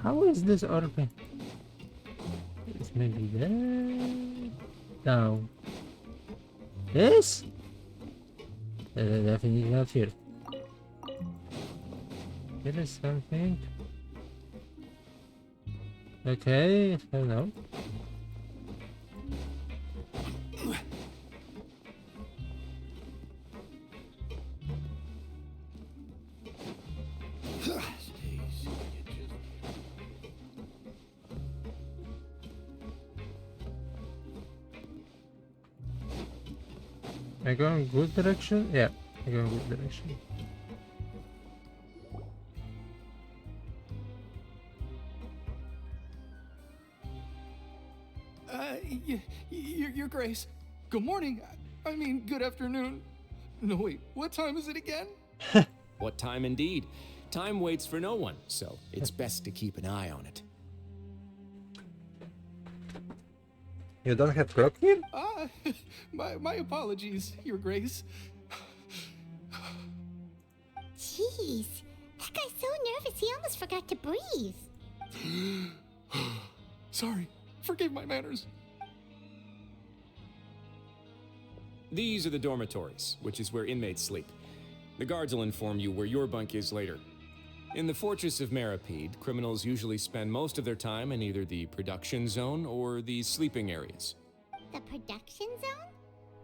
How is this orbit? It's maybe there. Down. This? Definitely not here. Here is something. Okay, I don't know. I go in good direction? Yeah, I go in good direction. Your Grace. Good morning. I mean, good afternoon. No, wait, what time is it again? What time indeed? Time waits for no one, so it's best to keep an eye on it. You don't have clock here? My apologies, Your Grace. Jeez, that guy's so nervous he almost forgot to breathe. Sorry, forgive my manners. These are the dormitories, which is where inmates sleep. The guards will inform you where your bunk is later. In the Fortress of Meripede, criminals usually spend most of their time in either the production zone or the sleeping areas. The production zone?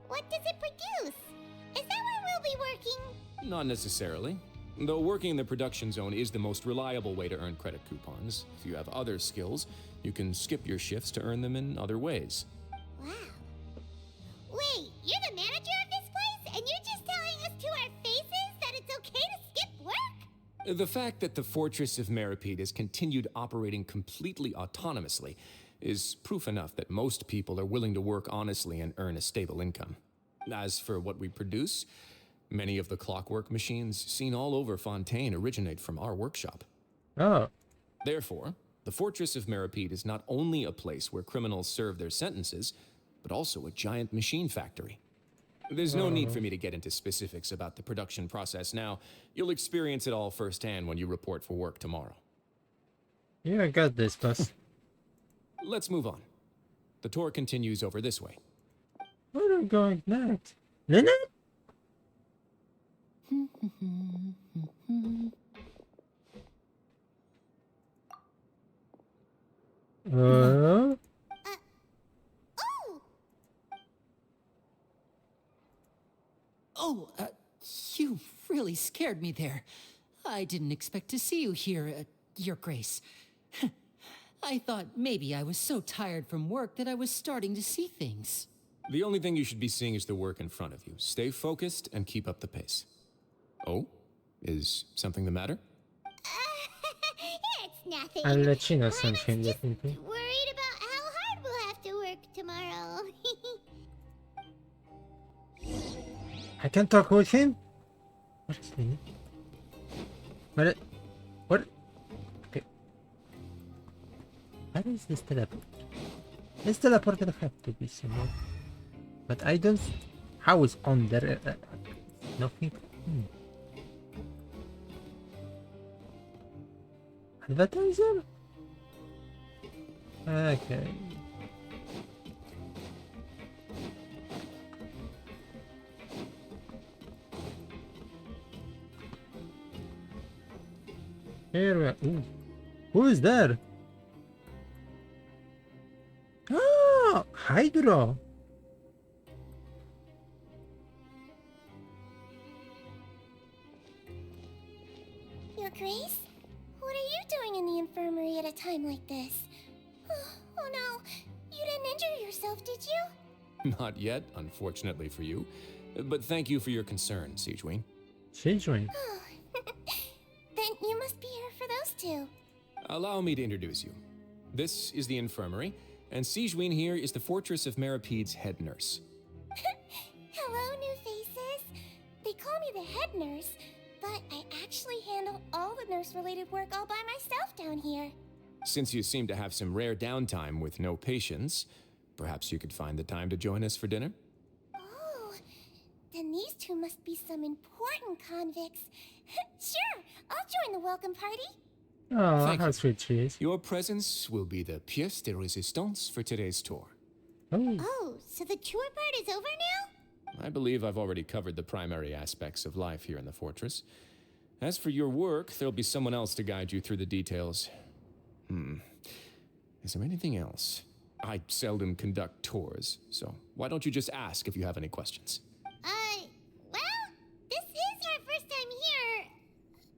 What does it produce? Is that where we'll be working? Not necessarily. Though working in the production zone is the most reliable way to earn credit coupons. If you have other skills, you can skip your shifts to earn them in other ways. Wow. Wait, you're the manager of this place, and you're just telling us to our faces that it's okay to skip work? The fact that the Fortress of Meripede has continued operating completely autonomously is proof enough that most people are willing to work honestly and earn a stable income. As for what we produce, many of the clockwork machines seen all over Fontaine originate from our workshop. Oh. Therefore, the Fortress of Meripede is not only a place where criminals serve their sentences, but also a giant machine factory. There's no need for me to get into specifics about the production process now. You'll experience it all firsthand when you report for work tomorrow. Yeah, I got this, boss. Let's move on. The tour continues over this way. Where are we going next? Lynette? Oh! Oh, you really scared me there. I didn't expect to see you here, Your Grace. I thought maybe I was so tired from work that I was starting to see things. The only thing you should be seeing is the work in front of you. Stay focused and keep up the pace. Oh? Is something the matter? It's nothing. I'll let you know something, definitely. Worried about how hard we'll have to work tomorrow. I can talk with him? What is he? What? Okay. Where is this teleport? This teleporter have to be somewhere. But I don't... How is on there? Nothing. Advertiser? Okay. Here we are. Ooh. Who is there? Ah, Hydra. Your Grace? What are you doing in the infirmary at a time like this? Oh no, you didn't injure yourself, did you? Not yet, unfortunately for you. But thank you for your concern, Sigewin. Sigewin? Then you must be here for those two. Allow me to introduce you. This is the infirmary, and Sigewin here is the Fortress of Meripede's head nurse. Hello, new faces. They call me the head nurse, but I actually handle all the nurse-related work all by myself down here. Since you seem to have some rare downtime with no patients, perhaps you could find the time to join us for dinner? Oh, then these two must be some important convicts. Sure, I'll join the welcome party. Oh, Thank how you. sweet she is. Your presence will be the pièce de résistance for today's tour. Oh, so the tour part is over now? I believe I've already covered the primary aspects of life here in the fortress. As for your work, there'll be someone else to guide you through the details. Is there anything else? I seldom conduct tours, so why don't you just ask if you have any questions? Well, this is our first time here.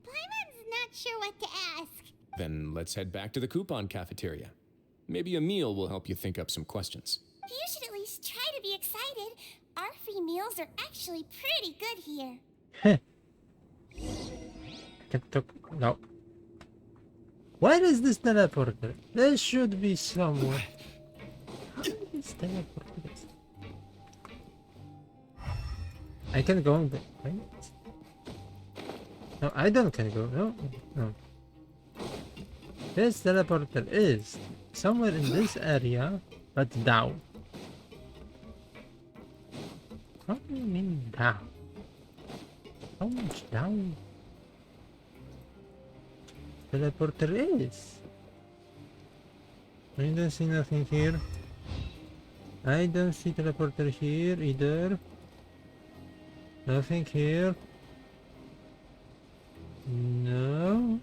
Paimon's not sure what to ask. Then let's head back to the coupon cafeteria. Maybe a meal will help you think up some questions. You should at least try to be excited. Our free meals are actually pretty good here. Can talk. No. Where is this teleporter? There should be somewhere. How is this teleporter? I can go on the right? No, I don't can go. No, no. This teleporter is somewhere in this area, but down. How do you mean down? How much down? Teleporter is. I don't see nothing here. I don't see teleporter here either. Nothing here. No.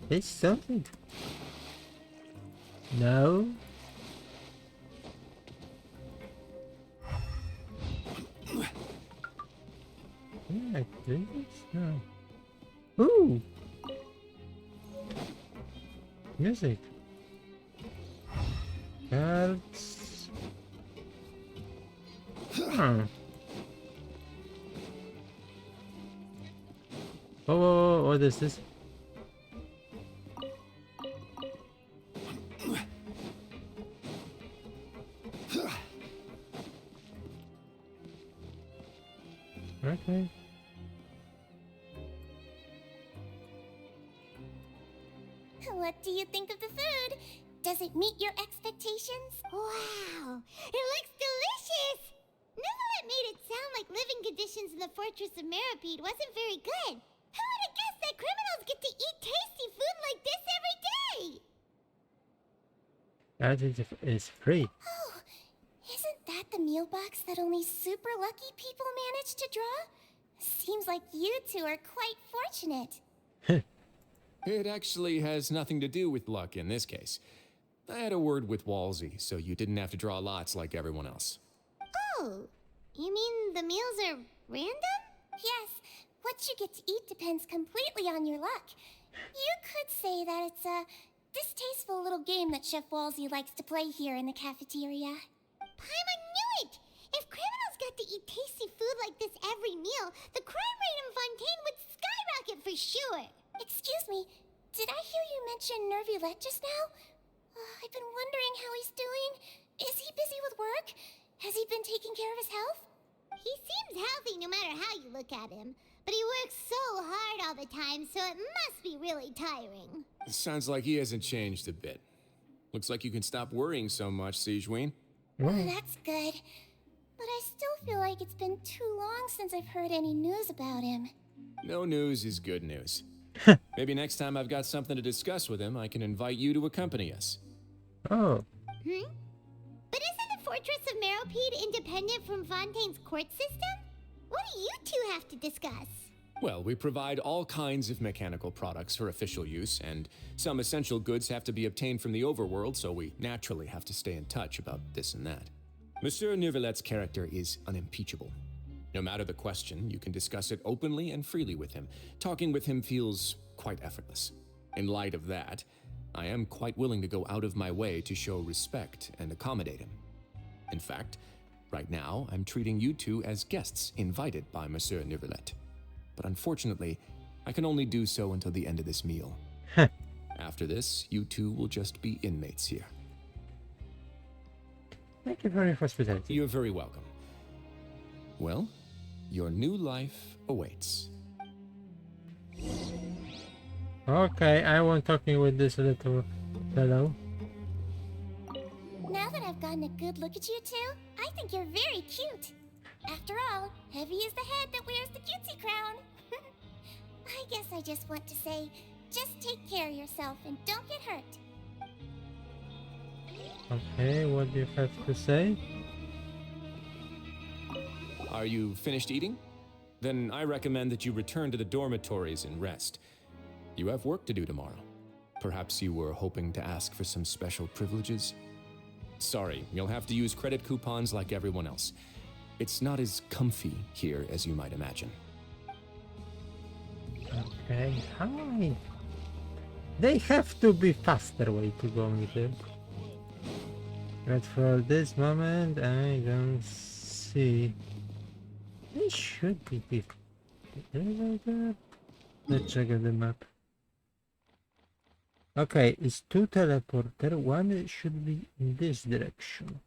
There's something. No. Like this? No. Ooh! Music. Cards. Huh. Oh, what is this? Okay. What do you think of the food? Does it meet your expectations? Wow, it looks delicious! Neverlet made it sound like living conditions in the Fortress of Meripede wasn't very good. Who would have guessed that criminals get to eat tasty food like this every day? That is free. Oh, isn't that the meal box that only super lucky people manage to draw? Seems like you two are quite fortunate. It actually has nothing to do with luck in this case. I had a word with Walsey, so you didn't have to draw lots like everyone else. Oh, you mean the meals are random? Yes, what you get to eat depends completely on your luck. You could say that it's a distasteful little game that Chef Walsey likes to play here in the cafeteria. Paimon knew it! If criminals got to eat tasty food like this every meal, the crime rate in Fontaine would skyrocket for sure! Excuse me, did I hear you mention Nervulette just now? I've been wondering how he's doing. Is he busy with work? Has he been taking care of his health? He seems healthy no matter how you look at him. But he works so hard all the time, so it must be really tiring. Sounds like he hasn't changed a bit. Looks like you can stop worrying so much, Siegeween. Oh, that's good. But I still feel like it's been too long since I've heard any news about him. No news is good news. Maybe next time I've got something to discuss with him, I can invite you to accompany us. Oh. But isn't the Fortress of Meripede independent from Fontaine's court system? What do you two have to discuss? Well, we provide all kinds of mechanical products for official use, and some essential goods have to be obtained from the overworld, so we naturally have to stay in touch about this and that. Monsieur Nervulet's character is unimpeachable. No matter the question, you can discuss it openly and freely with him. Talking with him feels quite effortless. In light of that, I am quite willing to go out of my way to show respect and accommodate him. In fact, right now, I'm treating you two as guests invited by Monsieur Nervulet. But unfortunately, I can only do so until the end of this meal. After this, you two will just be inmates here. Thank you for your hospitality. You're very welcome. Well, your new life awaits. Okay, I want talking with this little fellow. Now that I've gotten a good look at you two, I think you're very cute. After all, heavy is the head that wears the cutesy crown. I guess I just want to say, just take care of yourself and don't get hurt. Okay, what do you have to say? Are you finished eating? Then I recommend that you return to the dormitories and rest. You have work to do tomorrow. Perhaps you were hoping to ask for some special privileges? Sorry, you'll have to use credit coupons like everyone else. It's not as comfy here as you might imagine. Okay, hi. They have to be faster way to go with it. But for this moment, I don't see. It should be the elevator. Let's check out the map. Okay, it's two teleporter. One should be in this direction.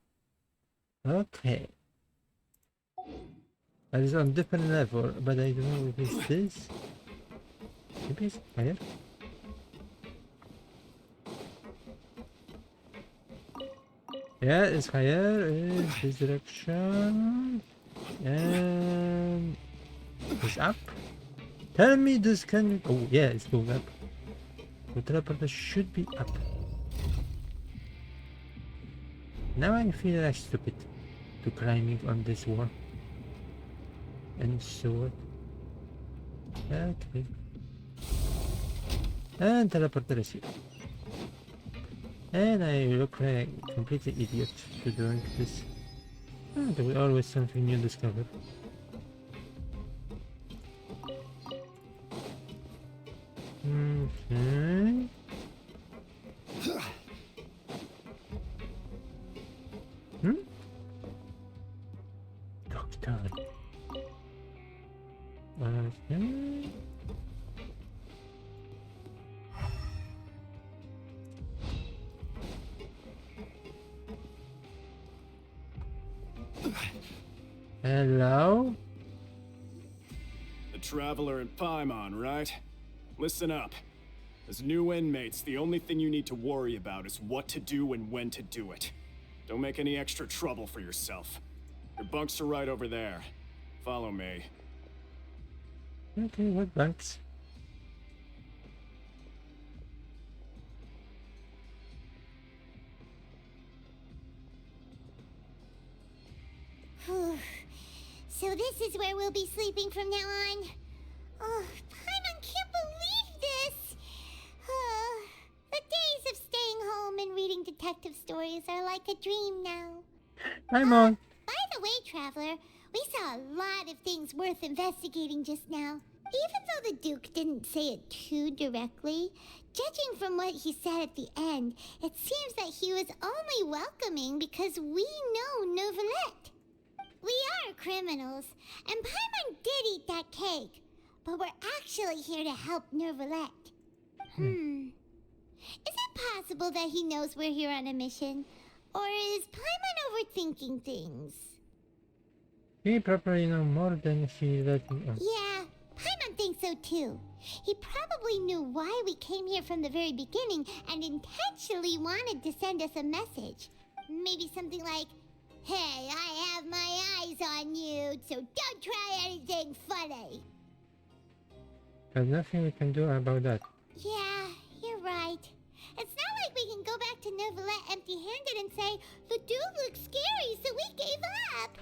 Okay. That is on different level, but I don't know if it's this. Maybe it's higher. Yeah, it's higher. It's this direction. And it's up. Tell me this can. Oh yeah, it's going up. The teleporter should be up. Now I feel like stupid to climbing on this wall. And so what? Okay. And teleporter is here. And I look like a complete idiot to doing this. Oh, there was always something new discovered. Okay. Doctor. Okay. Hello? The Traveler in Paimon, right? Listen up. As new inmates, the only thing you need to worry about is what to do and when to do it. Don't make any extra trouble for yourself. Your bunks are right over there. Follow me. Okay, what bunks? So this is where we'll be sleeping from now on. Oh, Paimon can't believe this! The days of staying home and reading detective stories are like a dream now. Paimon! By the way, Traveler, we saw a lot of things worth investigating just now. Even though the Duke didn't say it too directly, judging from what he said at the end, it seems that he was only welcoming because we know Novelette. We are criminals, and Paimon did eat that cake, but we're actually here to help Novelette. Is it possible that he knows we're here on a mission? Or is Paimon overthinking things? He probably know more than he let me on. Yeah, Paimon thinks so too. He probably knew why we came here from the very beginning and intentionally wanted to send us a message. Maybe something like, "Hey, I have my eyes on you, so don't try anything funny." There's nothing we can do about that. Yeah, you're right. It's not like we can go back to Novelette empty-handed and say, "The dude looks scary, so we gave up."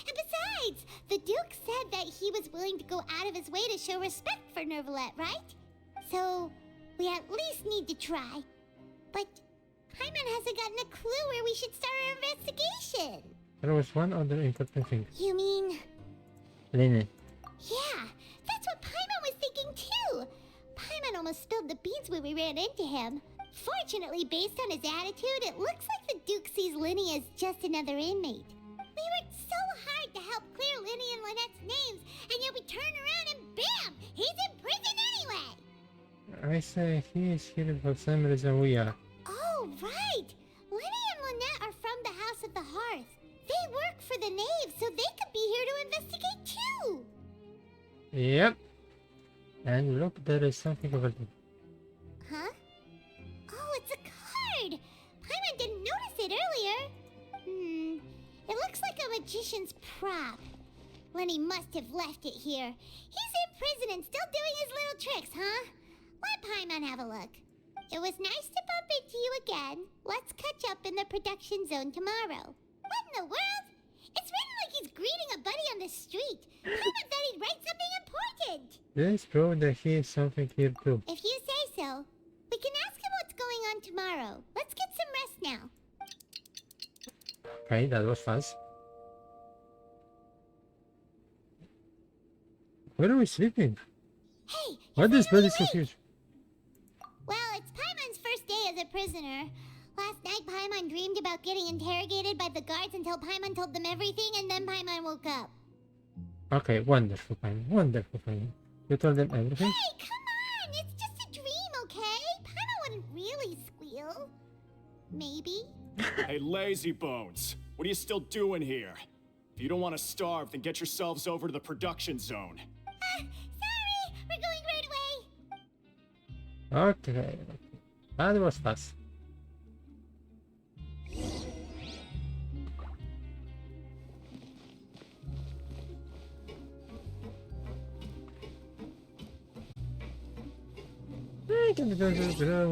And besides, the Duke said that he was willing to go out of his way to show respect for Novelette, right? So, we at least need to try. But Paimon hasn't gotten a clue where we should start our investigation. There was one other important thing. You mean? Linen. Yeah, that's what Paimon was thinking too. Paimon almost spilled the beans when we ran into him. Fortunately, based on his attitude, it looks like the Duke sees Linny as just another inmate. We worked so hard to help clear Linny and Lynette's names, and yet we turn around and bam! He's in prison anyway! I say he is here for some reason we are. Oh, right! Linny and Lynette are from the House of the Hearth. They work for the Knave, so they could be here to investigate too! Yep. And look, there is something over there. Huh? Oh, it's a card! Paimon didn't notice it earlier. It looks like a magician's prop. Lenny must have left it here. He's in prison and still doing his little tricks, huh? Let Paimon have a look. It was nice to bump into you again. Let's catch up in the production zone tomorrow. What in the world? It's written like he's greeting a buddy on the street. Paimon thought he'd write something important. This proves that he is something here too. If you say so. We can ask him what's going on tomorrow. Let's get some rest now. Okay, that was fast. Where are we sleeping? Hey! Why this bed is so huge? Well, it's Paimon's first day as a prisoner. Last night, Paimon dreamed about getting interrogated by the guards until Paimon told them everything, and then Paimon woke up. Okay, wonderful, Paimon. Wonderful, Paimon. You told them everything? Hey, come on! It's just a dream, okay? Paimon wouldn't really squeal. Maybe. Hey, lazy bones. What are you still doing here? If you don't want to starve, then get yourselves over to the production zone. Sorry! We're going right away! Okay. That was fast.